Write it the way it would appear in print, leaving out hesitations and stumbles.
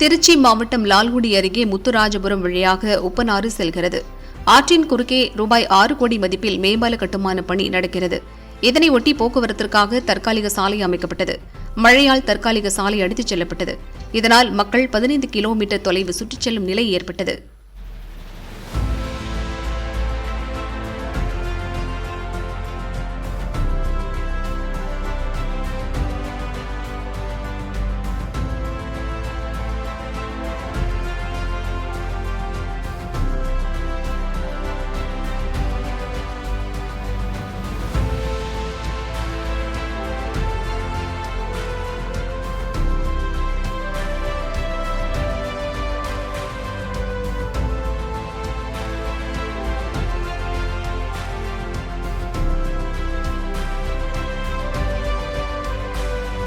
திருச்சி மாவட்டம் லால்குடி அருகே முத்துராஜபுரம் வழியாக உப்பனாறு செல்கிறது. ஆற்றின் குறுக்கே ரூபாய் 6 கோடி மதிப்பில் மேம்பால கட்டுமான பணி நடக்கிறது. இதனையொட்டி போக்குவரத்திற்காக தற்காலிக சாலை அமைக்கப்பட்டது. மழையால் தற்காலிக சாலை அடித்துச் செல்லப்பட்டது. இதனால் மக்கள் 15 கிலோமீட்டர் தொலைவு சுற்றிச் செல்லும் நிலை ஏற்பட்டது.